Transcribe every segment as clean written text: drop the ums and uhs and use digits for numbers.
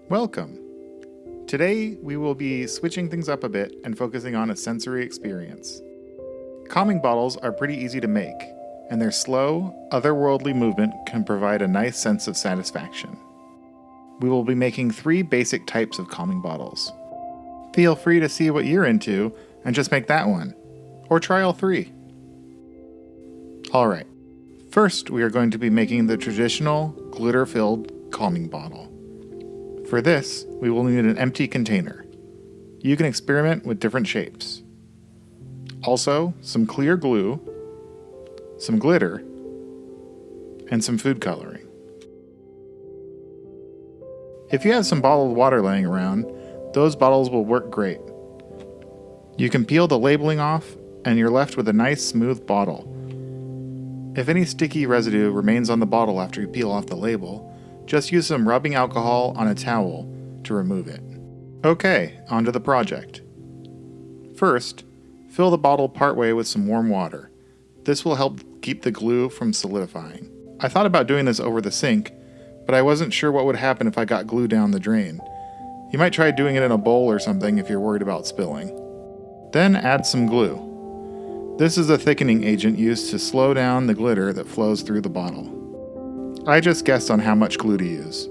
Welcome! Today we will be switching things up a bit and focusing on a sensory experience. Calming bottles are pretty easy to make, and their slow, otherworldly movement can provide a nice sense of satisfaction. We will be making 3 basic types of calming bottles. Feel free to see what you're into and just make that one, or try all 3. Alright, first we are going to be making the traditional glitter-filled calming bottle. For this, we will need an empty container. You can experiment with different shapes. Also, some clear glue, some glitter, and some food coloring. If you have some bottled water laying around, those bottles will work great. You can peel the labeling off, and you're left with a nice smooth bottle. If any sticky residue remains on the bottle after you peel off the label, just use some rubbing alcohol on a towel to remove it. Okay, onto the project. First, fill the bottle partway with some warm water. This will help keep the glue from solidifying. I thought about doing this over the sink, but I wasn't sure what would happen if I got glue down the drain. You might try doing it in a bowl or something if you're worried about spilling. Then add some glue. This is a thickening agent used to slow down the glitter that flows through the bottle. I just guessed on how much glue to use.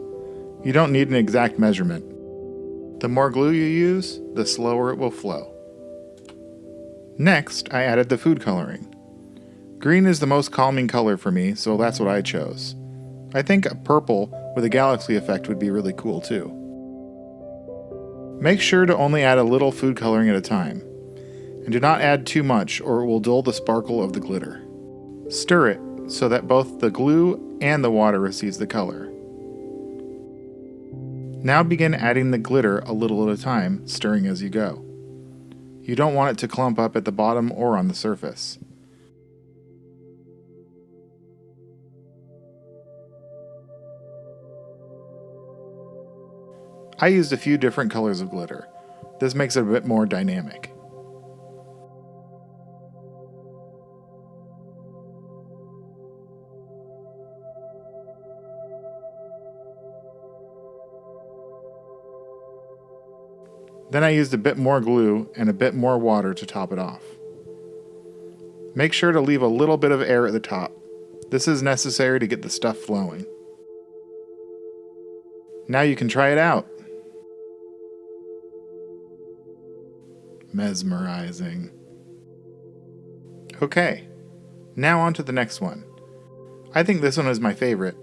You don't need an exact measurement. The more glue you use, the slower it will flow. Next, I added the food coloring. Green is the most calming color for me, so that's what I chose. I think a purple with a galaxy effect would be really cool too. Make sure to only add a little food coloring at a time, and do not add too much or it will dull the sparkle of the glitter. Stir it so that both the glue and the water receives the color. Now begin adding the glitter a little at a time, stirring as you go. You don't want it to clump up at the bottom or on the surface. I used a few different colors of glitter. This makes it a bit more dynamic. Then I used a bit more glue and a bit more water to top it off. Make sure to leave a little bit of air at the top. This is necessary to get the stuff flowing. Now you can try it out. Mesmerizing. Okay, now on to the next one. I think this one is my favorite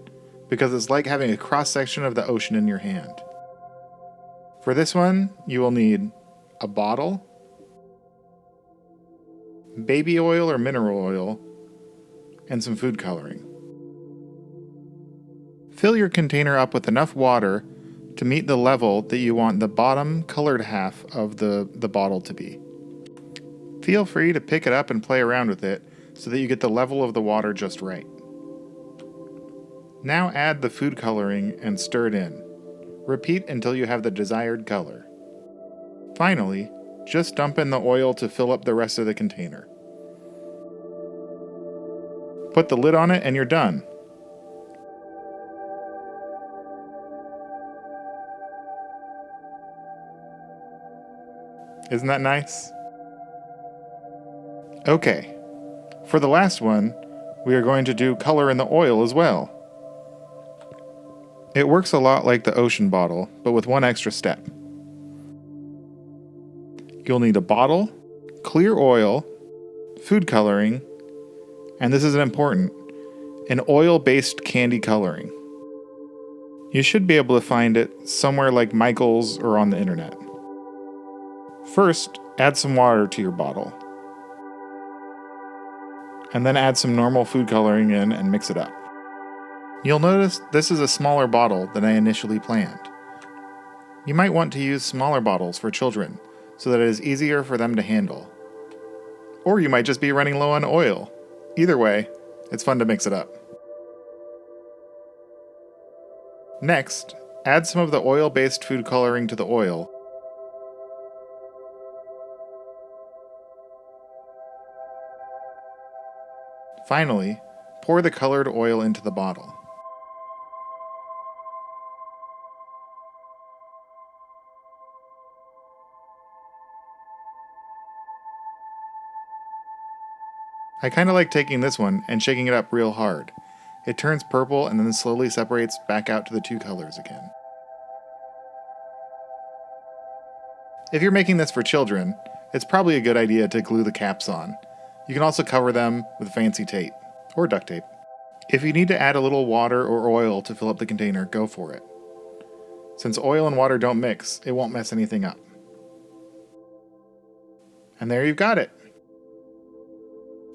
because it's like having a cross-section of the ocean in your hand. For this one, you will need a bottle, baby oil or mineral oil, and some food coloring. Fill your container up with enough water to meet the level that you want the bottom colored half of the bottle to be. Feel free to pick it up and play around with it so that you get the level of the water just right. Now add the food coloring and stir it in. Repeat until you have the desired color. Finally, just dump in the oil to fill up the rest of the container. Put the lid on it and you're done. Isn't that nice? Okay, for the last one, we are going to do color in the oil as well. It works a lot like the ocean bottle, but with one extra step. You'll need a bottle, clear oil, food coloring, and this is important, an oil-based candy coloring. You should be able to find it somewhere like Michael's or on the internet. First, add some water to your bottle. And then add some normal food coloring in and mix it up. You'll notice this is a smaller bottle than I initially planned. You might want to use smaller bottles for children so that it is easier for them to handle. Or you might just be running low on oil. Either way, it's fun to mix it up. Next, add some of the oil-based food coloring to the oil. Finally, pour the colored oil into the bottle. I kind of like taking this one and shaking it up real hard. It turns purple and then slowly separates back out to the two colors again. If you're making this for children, it's probably a good idea to glue the caps on. You can also cover them with fancy tape or duct tape. If you need to add a little water or oil to fill up the container, go for it. Since oil and water don't mix, it won't mess anything up. And there you've got it.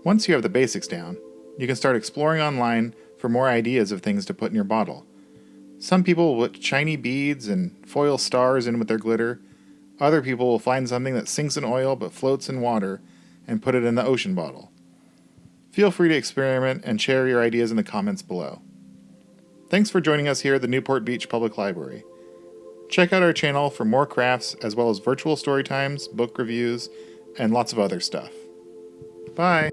Once you have the basics down, you can start exploring online for more ideas of things to put in your bottle. Some people will put shiny beads and foil stars in with their glitter. Other people will find something that sinks in oil but floats in water and put it in the ocean bottle. Feel free to experiment and share your ideas in the comments below. Thanks for joining us here at the Newport Beach Public Library. Check out our channel for more crafts as well as virtual story times, book reviews, and lots of other stuff. Bye!